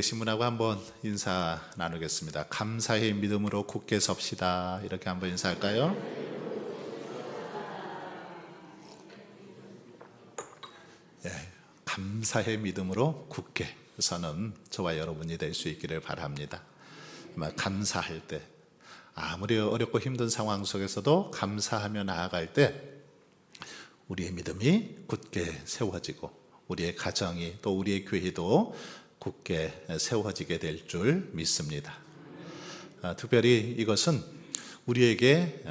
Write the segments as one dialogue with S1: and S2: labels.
S1: 신문하고 한번 인사 나누겠습니다. 감사의 믿음으로 굳게 섭시다. 이렇게 한번 인사할까요? 예, 감사의 믿음으로 굳게 서는 저와 여러분이 될 수 있기를 바랍니다. 감사할 때, 아무리 어렵고 힘든 상황 속에서도 감사하며 나아갈 때 우리의 믿음이 굳게 세워지고 우리의 가정이 또 우리의 교회도 굳게 세워지게 될 줄 믿습니다. 특별히 이것은 우리에게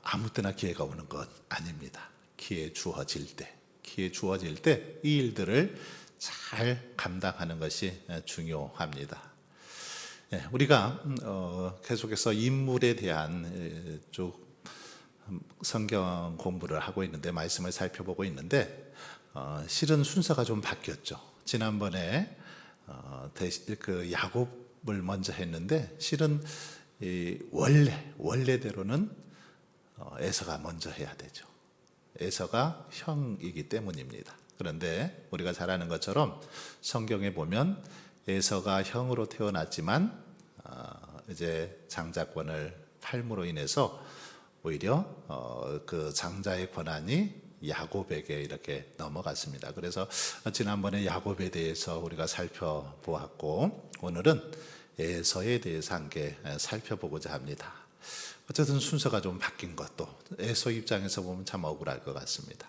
S1: 아무 때나 기회가 오는 것 아닙니다. 기회 주어질 때 이 일들을 잘 감당하는 것이 중요합니다. 우리가 계속해서 인물에 대한 쭉 성경 공부를 하고 있는데, 말씀을 살펴보고 있는데, 실은 순서가 좀 바뀌었죠. 지난번에 그 야곱을 먼저 했는데, 실은 원래대로는 에서가 먼저 해야 되죠. 에서가 형이기 때문입니다. 그런데 우리가 잘 아는 것처럼 성경에 보면 에서가 형으로 태어났지만 이제 장자권을 팔므로 인해서 오히려 그 장자의 권한이 야곱에게 이렇게 넘어갔습니다. 그래서 지난번에 야곱에 대해서 우리가 살펴보았고, 오늘은 에서에 대해서 함께 살펴보고자 합니다. 어쨌든 순서가 좀 바뀐 것도 에서 입장에서 보면 참 억울할 것 같습니다.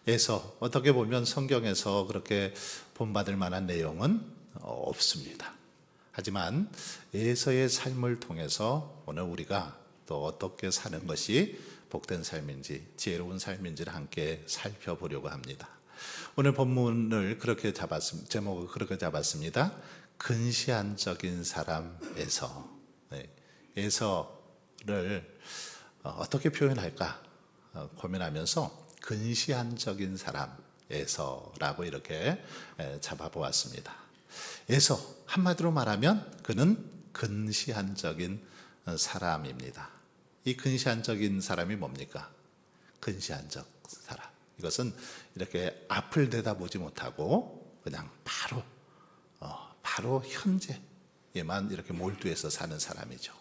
S1: 에서, 어떻게 보면 성경에서 그렇게 본받을 만한 내용은 없습니다. 하지만 에서의 삶을 통해서 오늘 우리가 또 어떻게 사는 것이 복된 삶인지, 지혜로운 삶인지를 함께 살펴보려고 합니다. 오늘 본문을 그렇게 제목을 그렇게 잡았습니다. 근시안적인 사람 에서. 에서를 어떻게 표현할까 고민하면서 근시안적인 사람 에서라고 이렇게 잡아보았습니다. 에서, 한마디로 말하면 그는 근시안적인 사람입니다. 이 근시안적인 사람이 뭡니까? 근시안적 사람, 이것은 이렇게 앞을 내다보지 못하고 그냥 바로 현재에만 이렇게 몰두해서 사는 사람이죠.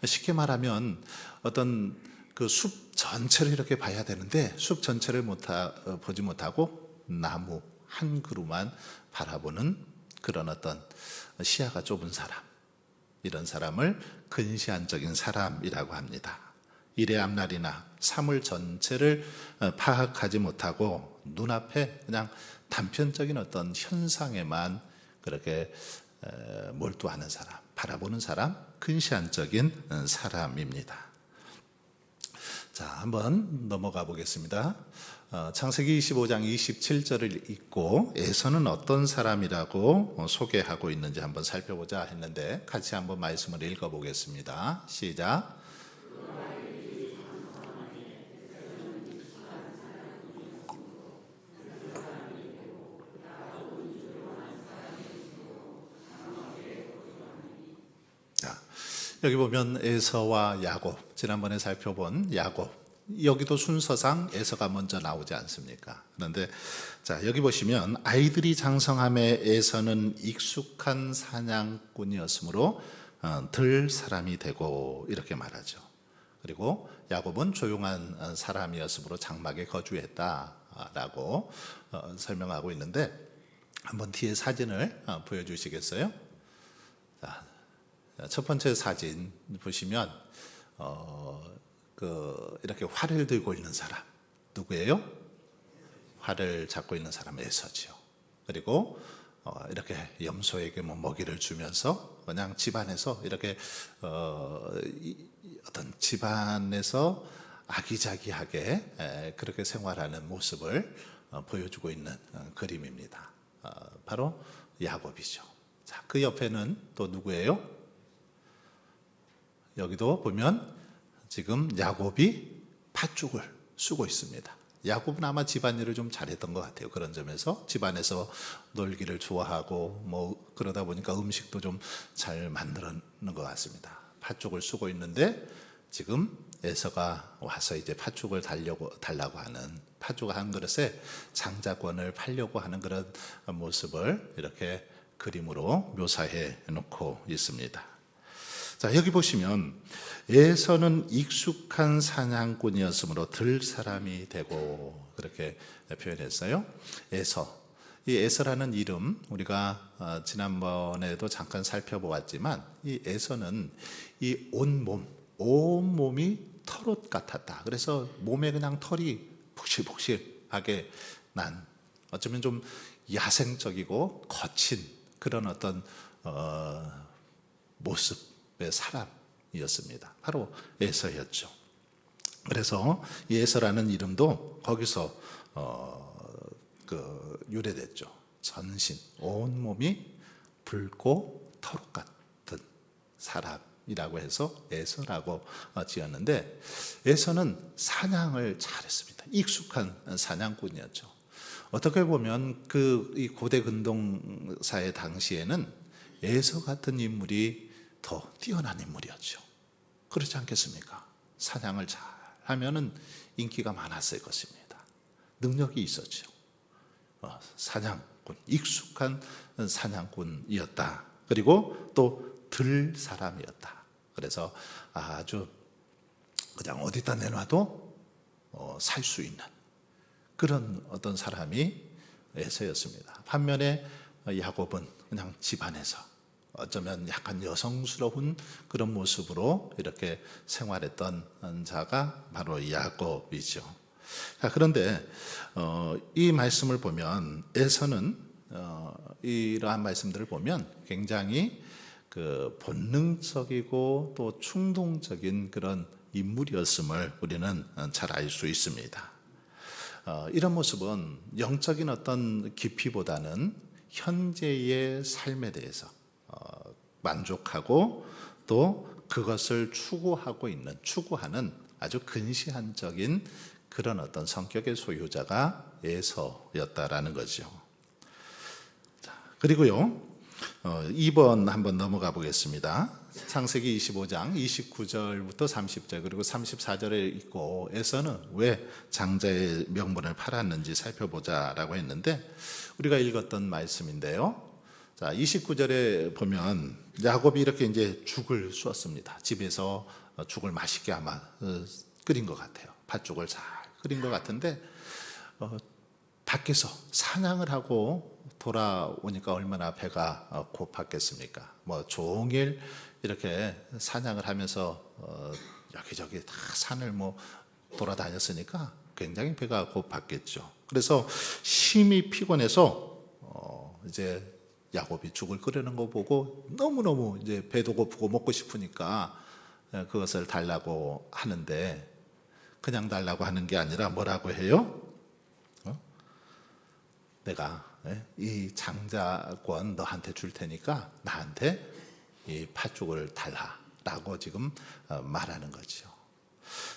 S1: 쉽게 말하면 어떤 그 숲 전체를 이렇게 봐야 되는데 숲 전체를 보지 못하고 나무 한 그루만 바라보는 그런 어떤 시야가 좁은 사람, 이런 사람을 근시안적인 사람이라고 합니다. 일의 앞날이나 사물 전체를 파악하지 못하고 눈앞에 그냥 단편적인 어떤 현상에만 그렇게 몰두하는 사람, 바라보는 사람, 근시안적인 사람입니다. 자, 한번 넘어가 보겠습니다. 창세기 25장 27절을 읽고 에서는 어떤 사람이라고 소개하고 있는지 한번 살펴보자 했는데, 같이 한번 말씀을 읽어보겠습니다. 시작. 자, 여기 보면 에서와 야곱, 지난번에 살펴본 야곱, 여기도 순서상 에서가 먼저 나오지 않습니까? 그런데 자, 여기 보시면 아이들이 장성함에 에서는 익숙한 사냥꾼이었으므로 들 사람이 되고 이렇게 말하죠. 그리고 야곱은 조용한 사람이었으므로 장막에 거주했다라고 설명하고 있는데, 한번 뒤에 사진을 보여주시겠어요? 자, 첫 번째 사진 보시면 이렇게 활을 들고 있는 사람 누구예요? 활을 잡고 있는 사람 에서지요. 그리고 이렇게 염소에게 먹이를 주면서 그냥 집안에서 이렇게 어떤 집안에서 아기자기하게 그렇게 생활하는 모습을 보여주고 있는 그림입니다. 바로 야곱이죠. 자, 그 옆에는 또 누구예요? 여기도 보면 지금 야곱이 팥죽을 쓰고 있습니다. 야곱은 아마 집안일을 좀 잘했던 것 같아요. 그런 점에서 집안에서 놀기를 좋아하고 그러다 보니까 음식도 좀 잘 만드는 것 같습니다. 팥죽을 쓰고 있는데 지금 에서가 와서 이제 팥죽을 달라고 하는, 팥죽 한 그릇에 장자권을 팔려고 하는 그런 모습을 이렇게 그림으로 묘사해 놓고 있습니다. 자, 여기 보시면 에서는 익숙한 사냥꾼이었으므로 들 사람이 되고, 그렇게 표현했어요. 에서, 이 에서라는 이름 우리가 지난번에도 잠깐 살펴보았지만, 이 에서는 이 온몸이 털옷 같았다. 그래서 몸에 그냥 털이 북실북실하게 난, 어쩌면 좀 야생적이고 거친 그런 어떤 모습의 사람이었습니다. 바로 에서였죠. 그래서 이 에서라는 이름도 거기서 유래됐죠. 전신, 온몸이 붉고 털옷 같은 사람이라고 해서 에서라고 지었는데, 에서는 사냥을 잘했습니다. 익숙한 사냥꾼이었죠. 어떻게 보면 이 고대 근동사의 당시에는 에서 같은 인물이 더 뛰어난 인물이었죠. 그렇지 않겠습니까? 사냥을 잘 하면은 인기가 많았을 것입니다. 능력이 있었죠. 사냥꾼, 익숙한 사냥꾼이었다. 그리고 또 들 사람이었다. 그래서 아주 그냥 어디다 내놔도 살 수 있는 그런 어떤 사람이 에서였습니다. 반면에 야곱은 그냥 집안에서 어쩌면 약간 여성스러운 그런 모습으로 이렇게 생활했던 자가 바로 야곱이죠. 자, 그런데 이 말씀을 보면 에서는 이러한 말씀들을 보면 굉장히 본능적이고 또 충동적인 그런 인물이었음을 우리는 잘 알 수 있습니다. 이런 모습은 영적인 어떤 깊이보다는 현재의 삶에 대해서 만족하고 또 그것을 추구하는 아주 근시안적인 그런 어떤 성격의 소유자가 에서였다라는 거죠. 자, 그리고요, 2번 한번 넘어가 보겠습니다. 창세기 25장 29절부터 30절 그리고 34절에 있고, 에서는 왜 장자의 명분을 팔았는지 살펴보자라고 했는데, 우리가 읽었던 말씀인데요. 자, 29절에 보면 야곱이 이렇게 이제 죽을 쏘았습니다. 집에서 죽을 맛있게 아마 끓인 것 같아요. 팥죽을 잘 끓인 것 같은데, 밖에서 사냥을 하고 돌아오니까 얼마나 배가 고팠겠습니까? 뭐 종일 이렇게 사냥을 하면서 여기저기 다 산을 돌아다녔으니까 굉장히 배가 고팠겠죠. 그래서 심히 피곤해서 이제 야곱이 죽을 끓이는 거 보고 너무너무 이제 배도 고프고 먹고 싶으니까 그것을 달라고 하는데, 그냥 달라고 하는 게 아니라 뭐라고 해요? 내가 이 장자권 너한테 줄 테니까 나한테 이 팥죽을 달라라고 지금 말하는 거죠.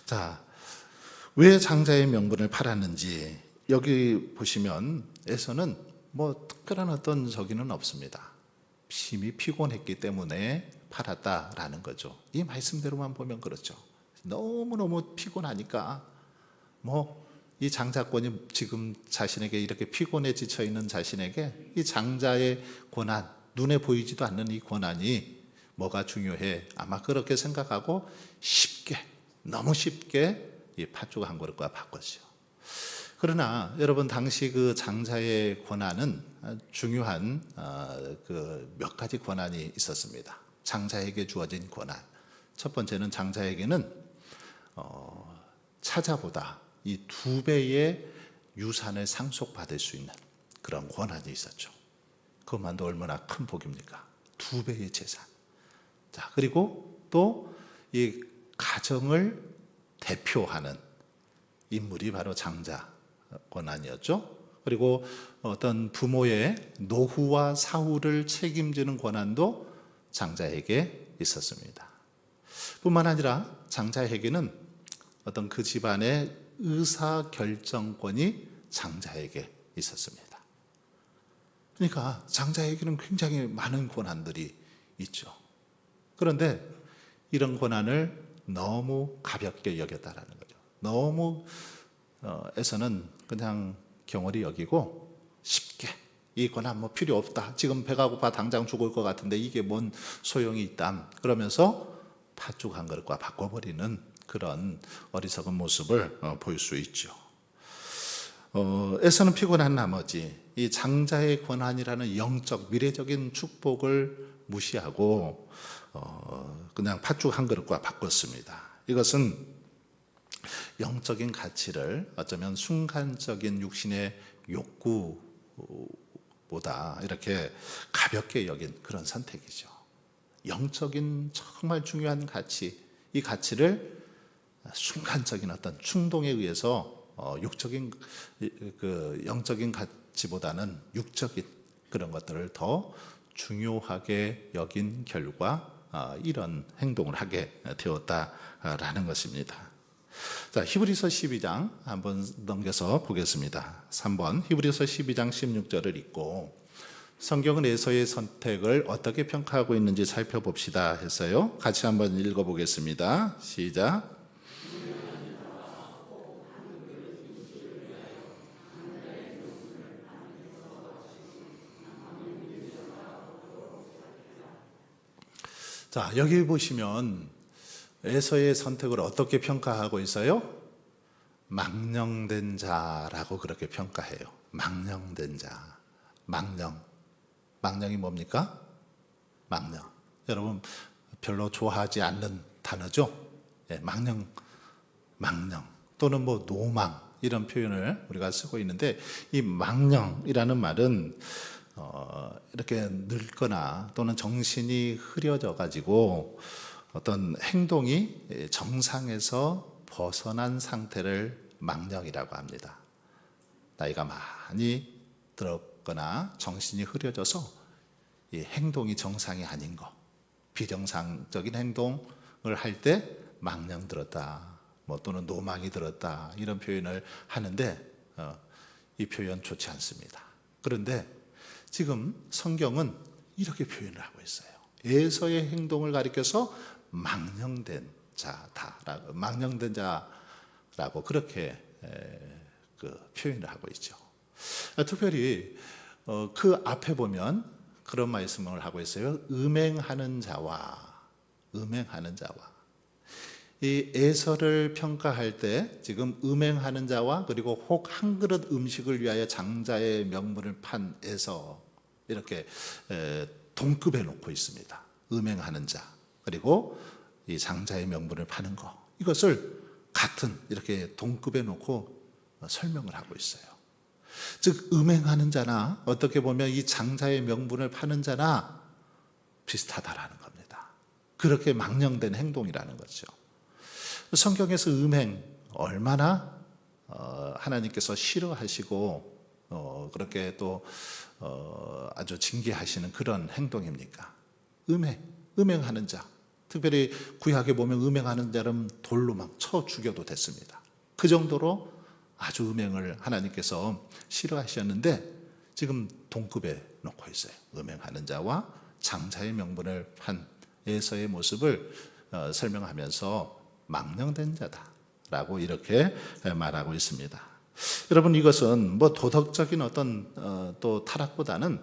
S1: 자, 왜 장자의 명분을 팔았는지 여기 보시면 에서는 특별한 어떤 저기는 없습니다. 심히 피곤했기 때문에 팔았다라는 거죠. 이 말씀대로만 보면 그렇죠. 너무너무 피곤하니까 이 장자권이 지금 자신에게 이렇게 피곤해 지쳐 있는 자신에게 이 장자의 권한, 눈에 보이지도 않는 이 권한이 뭐가 중요해? 아마 그렇게 생각하고 너무 쉽게 이 팥죽 한 그릇과 바꿨죠. 그러나 여러분, 당시 그 장자의 권한은 중요한 몇 가지 권한이 있었습니다. 장자에게 주어진 권한. 첫 번째는 장자에게는 차자보다 이 2배의 유산을 상속받을 수 있는 그런 권한이 있었죠. 그것만도 얼마나 큰 복입니까? 2배의 재산. 자, 그리고 또 이 가정을 대표하는 인물이 바로 장자 권한이었죠. 그리고 어떤 부모의 노후와 사후를 책임지는 권한도 장자에게 있었습니다. 뿐만 아니라 장자에게는 어떤 그 집안의 의사 결정권이 장자에게 있었습니다. 그러니까 장자에게는 굉장히 많은 권한들이 있죠. 그런데 이런 권한을 너무 가볍게 여겼다라는 거죠. 너무 에서는 그냥 경홀히 여기고 쉽게 이 권한 뭐 필요 없다. 지금 배가 고파 당장 죽을 것 같은데 이게 뭔 소용이 있담. 그러면서 팥죽 한 그릇과 바꿔버리는 그런 어리석은 모습을 볼 수 있죠. 에서는 피곤한 나머지 이 장자의 권한이라는 영적 미래적인 축복을 무시하고 그냥 팥죽 한 그릇과 바꿨습니다. 이것은 영적인 가치를 어쩌면 순간적인 육신의 욕구보다 이렇게 가볍게 여긴 그런 선택이죠. 영적인 정말 중요한 가치, 이 가치를 순간적인 어떤 충동에 의해서 육적인 그 영적인 가치보다는 육적인 그런 것들을 더 중요하게 여긴 결과 이런 행동을 하게 되었다라는 것입니다. 자, 히브리서 12장 한번 넘겨서 보겠습니다. 3번 히브리서 12장 16절을 읽고 성경은 에서의 선택을 어떻게 평가하고 있는지 살펴봅시다 했어요. 같이 한번 읽어보겠습니다. 시작. 자, 여기 보시면 에서의 선택을 어떻게 평가하고 있어요? 망령된 자라고 그렇게 평가해요. 망령된 자. 망령이 뭡니까? 망령. 여러분 별로 좋아하지 않는 단어죠? 예, 망령 또는 뭐 노망 이런 표현을 우리가 쓰고 있는데 이 망령이라는 말은 이렇게 늙거나 또는 정신이 흐려져 가지고 어떤 행동이 정상에서 벗어난 상태를 망령이라고 합니다. 나이가 많이 들었거나 정신이 흐려져서 이 행동이 정상이 아닌 거, 비정상적인 행동을 할 때 망령 들었다, 뭐 또는 노망이 들었다 이런 표현을 하는데 이 표현 좋지 않습니다. 그런데 지금 성경은 이렇게 표현을 하고 있어요. 에서의 행동을 가리켜서 망령된 자다라고, 망령된 자라고 그렇게 표현을 하고 있죠. 특별히 그 앞에 보면 그런 말씀을 하고 있어요. 음행하는 자와 이 에서를 평가할 때 지금 음행하는 자와 그리고 혹 한 그릇 음식을 위하여 장자의 명분을 판 에서 이렇게 동급해 놓고 있습니다. 음행하는 자 그리고 이 장자의 명분을 파는 거, 이것을 같은 이렇게 동급해 놓고 설명을 하고 있어요. 즉 음행하는 자나 어떻게 보면 이 장자의 명분을 파는 자나 비슷하다라는 겁니다. 그렇게 망령된 행동이라는 거죠. 성경에서 음행 얼마나 하나님께서 싫어하시고 그렇게 또 아주 징계하시는 그런 행동입니까? 음행하는 자, 특별히 구약에 보면 음행하는 자는 돌로 막 쳐 죽여도 됐습니다. 그 정도로 아주 음행을 하나님께서 싫어하셨는데 지금 동급에 놓고 있어요. 음행하는 자와 장자의 명분을 판 에서의 모습을 설명하면서 망령된 자다라고 이렇게 말하고 있습니다. 여러분 이것은 뭐 도덕적인 어떤 또 타락보다는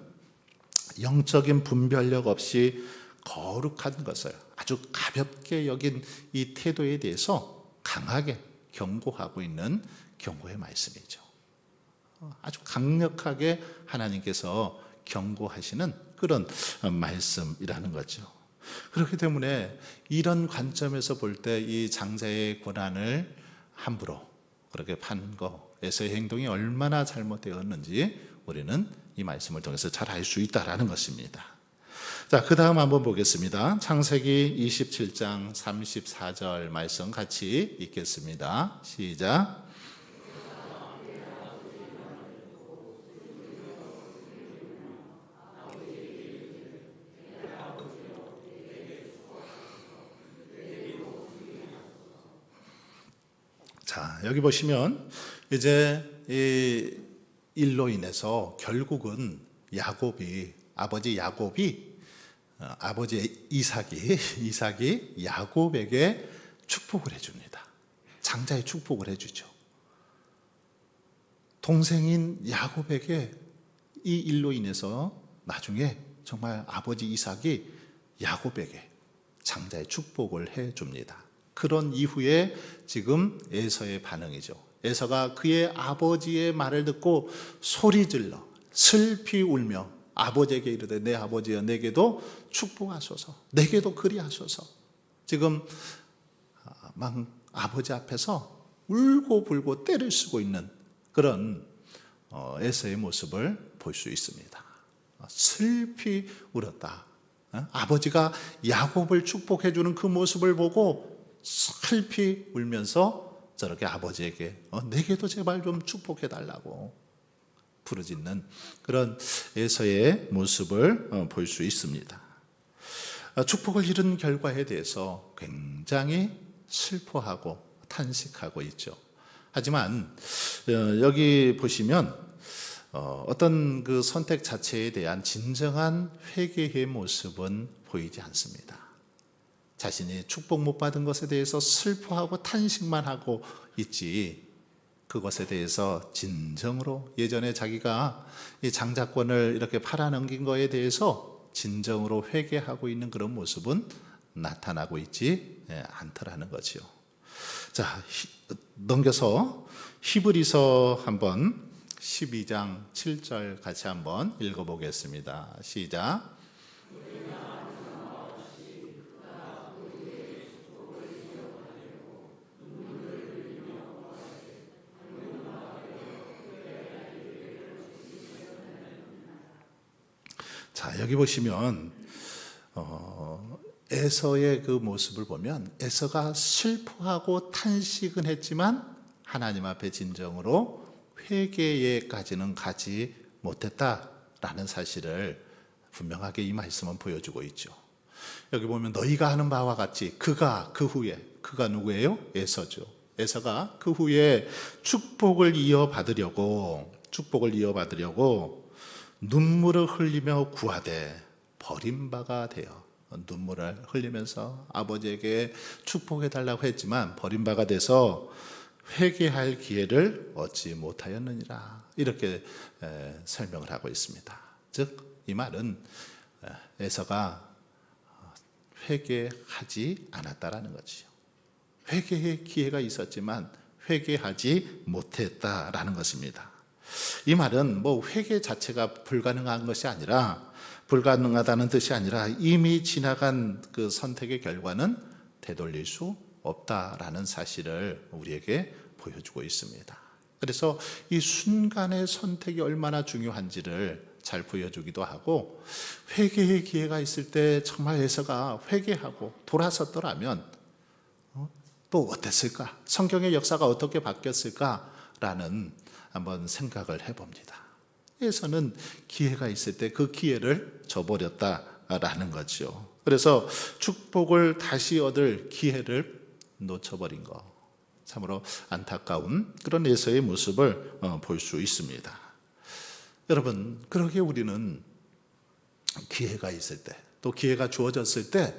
S1: 영적인 분별력 없이 거룩한 것을 아주 가볍게 여긴 이 태도에 대해서 강하게 경고하고 있는 경고의 말씀이죠. 아주 강력하게 하나님께서 경고하시는 그런 말씀이라는 거죠. 그렇기 때문에 이런 관점에서 볼 때 이 장자의 권한을 함부로 그렇게 판 거에서의 행동이 얼마나 잘못되었는지 우리는 이 말씀을 통해서 잘 알 수 있다라는 것입니다. 자, 그 다음 한번 보겠습니다. 창세기 27장 34절 말씀 같이 읽겠습니다. 시작. 자, 여기 보시면 이제 이 일로 인해서 결국은 아버지 이삭이 야곱에게 축복을 해줍니다. 장자의 축복을 해주죠. 동생인 야곱에게 이 일로 인해서 나중에 정말 아버지 이삭이 야곱에게 장자의 축복을 해줍니다. 그런 이후에 지금 에서의 반응이죠. 에서가 그의 아버지의 말을 듣고 소리질러 슬피 울며 아버지에게 이르되 내 아버지여 내게도 축복하소서, 내게도 그리하소서. 지금 막 아버지 앞에서 울고불고 때를 쓰고 있는 그런 에서의 모습을 볼 수 있습니다. 슬피 울었다. 아버지가 야곱을 축복해 주는 그 모습을 보고 슬피 울면서 저렇게 아버지에게 내게도 제발 좀 축복해 달라고 부르짖는 그런 에서의 모습을 볼 수 있습니다. 축복을 잃은 결과에 대해서 굉장히 슬퍼하고 탄식하고 있죠. 하지만 여기 보시면 어떤 그 선택 자체에 대한 진정한 회개의 모습은 보이지 않습니다. 자신이 축복 못 받은 것에 대해서 슬퍼하고 탄식만 하고 있지, 그것에 대해서 진정으로 예전에 자기가 이 장자권을 이렇게 팔아넘긴 것에 대해서 진정으로 회개하고 있는 그런 모습은 나타나고 있지 않더라는 거지요. 자, 넘겨서 히브리서 한번 12장 7절 같이 한번 읽어보겠습니다. 시작. 자, 여기 보시면 에서의 그 모습을 보면 에서가 슬퍼하고 탄식은 했지만 하나님 앞에 진정으로 회개에까지는 가지 못했다라는 사실을 분명하게 이 말씀은 보여주고 있죠. 여기 보면 너희가 하는 바와 같이 그가 그 후에, 그가 누구예요? 에서죠. 에서가 그 후에 축복을 이어받으려고 눈물을 흘리며 구하되 버림바가 되어, 눈물을 흘리면서 아버지에게 축복해 달라고 했지만 버림바가 돼서 회개할 기회를 얻지 못하였느니라, 이렇게 설명을 하고 있습니다. 즉 이 말은 에서가 회개하지 않았다라는 거지요. 회개의 기회가 있었지만 회개하지 못했다라는 것입니다. 이 말은 뭐 회개 자체가 불가능한 것이 아니라, 불가능하다는 뜻이 아니라 이미 지나간 그 선택의 결과는 되돌릴 수 없다라는 사실을 우리에게 보여주고 있습니다. 그래서 이 순간의 선택이 얼마나 중요한지를 잘 보여주기도 하고, 회개의 기회가 있을 때 정말 에서가 회개하고 돌아섰더라면 또 어땠을까? 성경의 역사가 어떻게 바뀌었을까라는 한번 생각을 해봅니다. 에서는 기회가 있을 때 그 기회를 저버렸다라는 거죠. 그래서 축복을 다시 얻을 기회를 놓쳐버린 것, 참으로 안타까운 그런 에서의 모습을 볼 수 있습니다. 여러분, 그러게 우리는 기회가 있을 때, 또 기회가 주어졌을 때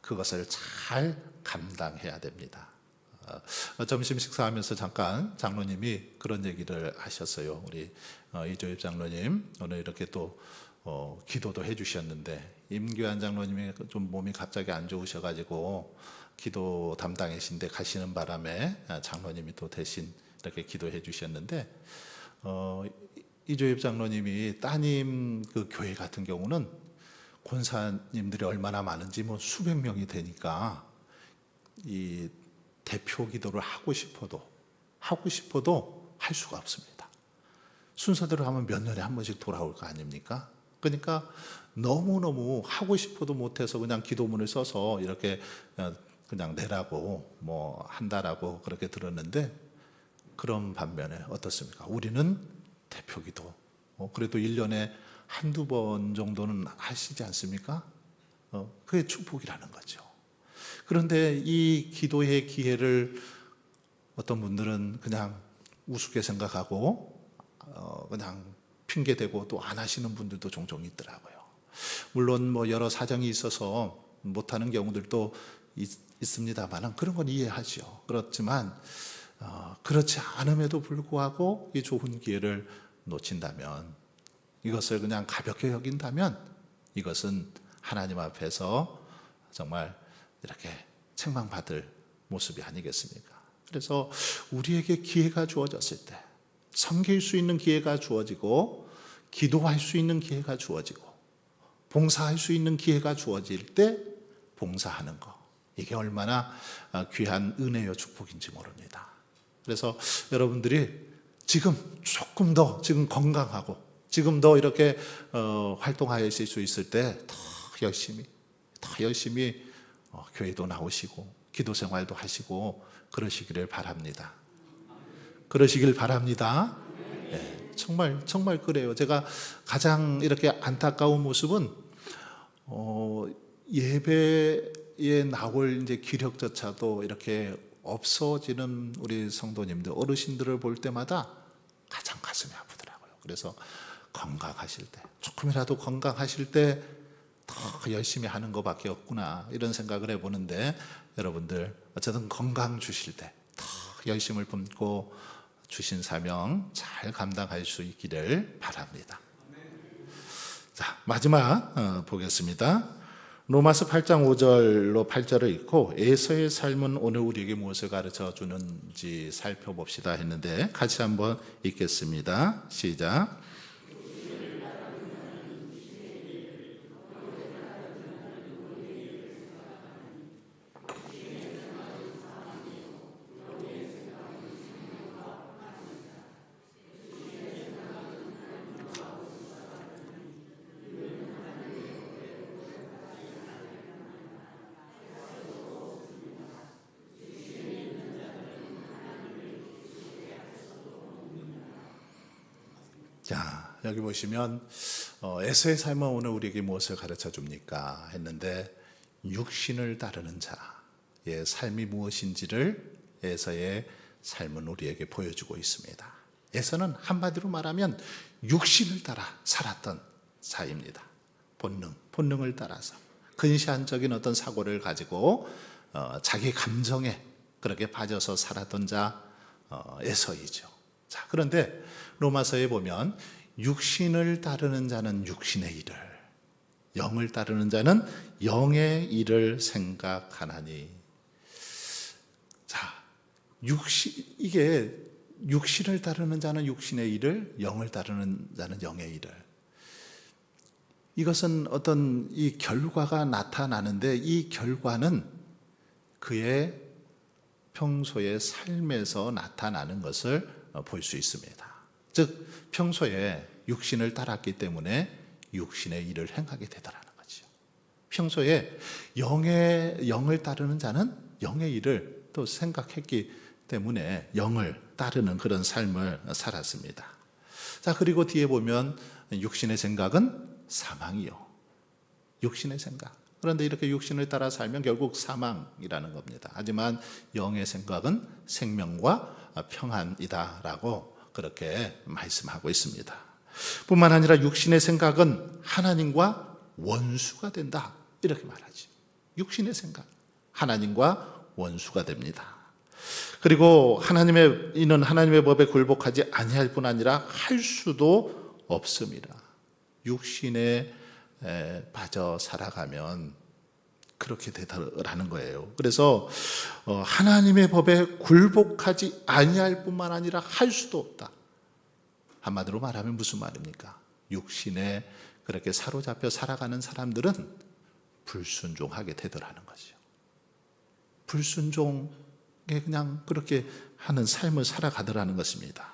S1: 그것을 잘 감당해야 됩니다. 점심 식사하면서 잠깐 장로님이 그런 얘기를 하셨어요. 우리 이조엽 장로님 오늘 이렇게 또 기도도 해주셨는데, 임규환 장로님이 좀 몸이 갑자기 안 좋으셔가지고 기도 담당이신데 가시는 바람에 장로님이 또 대신 이렇게 기도해 주셨는데, 이조엽 장로님이 따님 그 교회 같은 경우는 권사님들이 얼마나 많은지 뭐 수백 명이 되니까 이 대표 기도를 하고 싶어도 할 수가 없습니다. 순서대로 하면 몇 년에 한 번씩 돌아올 거 아닙니까? 그러니까 너무너무 하고 싶어도 못해서 그냥 기도문을 써서 이렇게 그냥 내라고 뭐 한다라고 그렇게 들었는데, 그런 반면에 어떻습니까? 우리는 대표 기도 그래도 1년에 한두 번 정도는 하시지 않습니까? 그게 축복이라는 거죠. 그런데 이 기도의 기회를 어떤 분들은 그냥 우습게 생각하고 그냥 핑계대고 또 안 하시는 분들도 종종 있더라고요. 물론 뭐 여러 사정이 있어서 못하는 경우들도 있습니다만 그런 건 이해하죠. 그렇지만 그렇지 않음에도 불구하고 이 좋은 기회를 놓친다면 이것을 그냥 가볍게 여긴다면 이것은 하나님 앞에서 정말 이렇게 책망받을 모습이 아니겠습니까? 그래서 우리에게 기회가 주어졌을 때, 섬길 수 있는 기회가 주어지고, 기도할 수 있는 기회가 주어지고, 봉사할 수 있는 기회가 주어질 때 봉사하는 것, 이게 얼마나 귀한 은혜요 축복인지 모릅니다. 그래서 여러분들이 지금 조금 더 지금 건강하고 지금 더 이렇게 활동하실 수 있을 때 더 열심히 교회도 나오시고 기도 생활도 하시고 그러시기를 바랍니다. 그러시길 바랍니다. 네, 정말 그래요. 제가 가장 이렇게 안타까운 모습은 예배에 나올 이제 기력조차도 이렇게 없어지는 우리 성도님들, 어르신들을 볼 때마다 가장 가슴이 아프더라고요. 그래서 건강하실 때, 조금이라도 건강하실 때 더 열심히 하는 것밖에 없구나, 이런 생각을 해보는데, 여러분들 어쨌든 건강 주실 때 더 열심을 뿜고 주신 사명 잘 감당할 수 있기를 바랍니다. 자, 마지막 보겠습니다. 로마서 8장 5절로 8절을 읽고 에서의 삶은 오늘 우리에게 무엇을 가르쳐 주는지 살펴봅시다 했는데, 같이 한번 읽겠습니다. 시작. 자, 여기 보시면 에서의 삶은 오늘 우리에게 무엇을 가르쳐 줍니까 했는데, 육신을 따르는 자의 삶이 무엇인지를 에서의 삶은 우리에게 보여주고 있습니다. 에서는 한마디로 말하면 육신을 따라 살았던 자입니다. 본능을 따라서 근시안적인 어떤 사고를 가지고 자기 감정에 그렇게 빠져서 살았던 자 에서이죠. 자, 그런데 로마서에 보면 육신을 따르는 자는 육신의 일을, 영을 따르는 자는 영의 일을 생각하나니. 자, 이게 육신을 따르는 자는 육신의 일을, 영을 따르는 자는 영의 일을. 이것은 어떤 이 결과가 나타나는데, 이 결과는 그의 평소의 삶에서 나타나는 것을 볼 수 있습니다. 즉 평소에 육신을 따랐기 때문에 육신의 일을 행하게 되더라는 거죠. 평소에 영을 따르는 자는 영의 일을 또 생각했기 때문에 영을 따르는 그런 삶을 살았습니다. 자, 그리고 뒤에 보면 육신의 생각은 사망이요. 육신의 생각. 그런데 이렇게 육신을 따라 살면 결국 사망이라는 겁니다. 하지만 영의 생각은 생명과 평안이다라고 그렇게 말씀하고 있습니다. 뿐만 아니라 육신의 생각은 하나님과 원수가 된다, 이렇게 말하죠. 육신의 생각, 하나님과 원수가 됩니다. 그리고 이는 하나님의 법에 굴복하지 아니할 뿐 아니라 할 수도 없습니다. 육신에 빠져 살아가면 그렇게 되더라는 거예요. 그래서 하나님의 법에 굴복하지 아니할 뿐만 아니라 할 수도 없다. 한마디로 말하면 무슨 말입니까? 육신에 그렇게 사로잡혀 살아가는 사람들은 불순종하게 되더라는 거죠. 불순종에 그냥 그렇게 하는 삶을 살아가더라는 것입니다.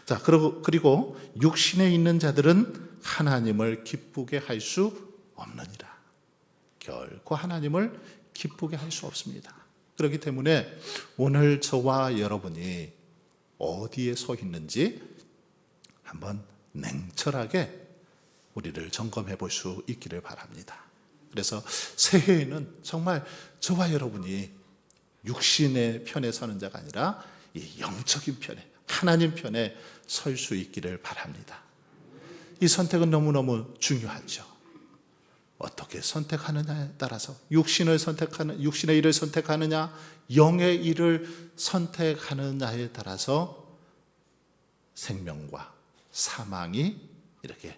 S1: 자, 그리고 육신에 있는 자들은 하나님을 기쁘게 할 수 없느니라. 결코 하나님을 기쁘게 할 수 없습니다. 그렇기 때문에 오늘 저와 여러분이 어디에 서 있는지 한번 냉철하게 우리를 점검해 볼 수 있기를 바랍니다. 그래서 새해에는 정말 저와 여러분이 육신의 편에 서는 자가 아니라 이 영적인 편에, 하나님 편에 설 수 있기를 바랍니다. 이 선택은 너무너무 중요하죠. 어떻게 선택하느냐에 따라서 육신의 일을 선택하느냐, 영의 일을 선택하느냐에 따라서 생명과 사망이 이렇게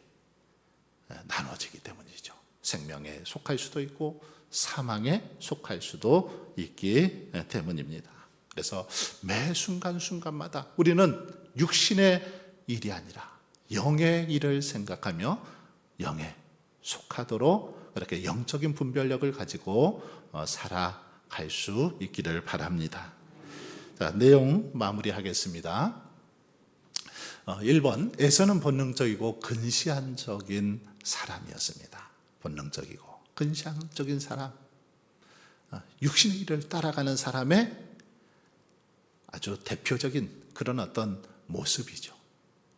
S1: 나눠지기 때문이죠. 생명에 속할 수도 있고 사망에 속할 수도 있기 때문입니다. 그래서 매 순간순간마다 우리는 육신의 일이 아니라 영의 일을 생각하며 영에 속하도록 그렇게 영적인 분별력을 가지고 살아갈 수 있기를 바랍니다. 자, 내용 마무리하겠습니다. 1번, 에서는 본능적이고 근시안적인 사람이었습니다. 본능적이고 근시안적인 사람, 육신의 일을 따라가는 사람의 아주 대표적인 그런 어떤 모습이죠.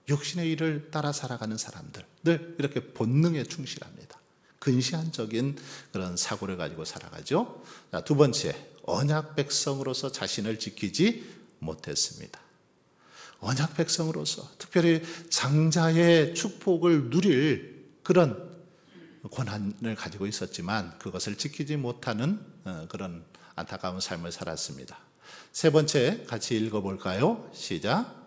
S1: 육신의 일을 따라 살아가는 사람들 늘 이렇게 본능에 충실합니다. 근시안적인 그런 사고를 가지고 살아가죠. 자, 두 번째, 언약 백성으로서 자신을 지키지 못했습니다. 언약 백성으로서 특별히 장자의 축복을 누릴 그런 권한을 가지고 있었지만 그것을 지키지 못하는 그런 안타까운 삶을 살았습니다. 세 번째, 같이 읽어볼까요? 시작.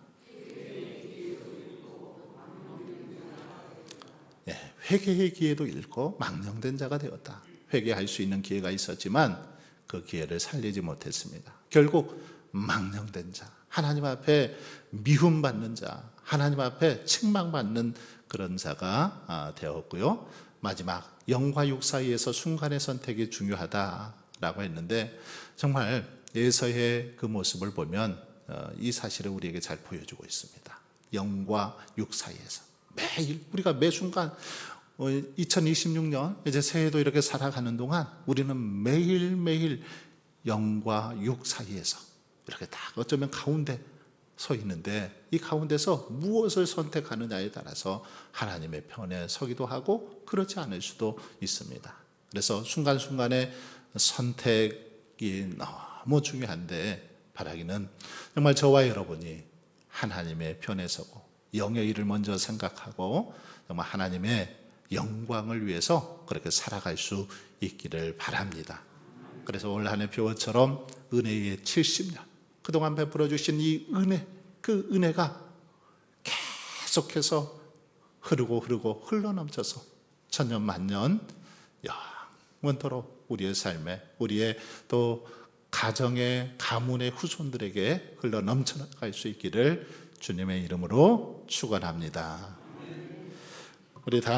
S1: 회개의 기회도 잃고 망령된 자가 되었다. 회개할 수 있는 기회가 있었지만 그 기회를 살리지 못했습니다. 결국 망령된 자, 하나님 앞에 미움받는 자, 하나님 앞에 책망받는 그런 자가 되었고요. 마지막, 영과 육 사이에서 순간의 선택이 중요하다라고 했는데 정말 에서의 그 모습을 보면 이 사실을 우리에게 잘 보여주고 있습니다. 영과 육 사이에서 매일 우리가 매 순간 2026년 이제 새해도 이렇게 살아가는 동안 우리는 매일매일 영과 육 사이에서 이렇게 딱 어쩌면 가운데 서 있는데 이 가운데서 무엇을 선택하느냐에 따라서 하나님의 편에 서기도 하고 그렇지 않을 수도 있습니다. 그래서 순간순간의 선택이 너무 중요한데 바라기는 정말 저와 여러분이 하나님의 편에 서고 영의 일을 먼저 생각하고 정말 하나님의 영광을 위해서 그렇게 살아갈 수 있기를 바랍니다. 그래서 올 한 해 표어처럼 은혜의 70년 그동안 베풀어 주신 이 은혜, 그 은혜가 계속해서 흐르고 흘러넘쳐서 천년 만년 영원토록 우리의 삶에 우리의 또 가정의 가문의 후손들에게 흘러넘쳐갈 수 있기를 주님의 이름으로 축원합니다. 우리 다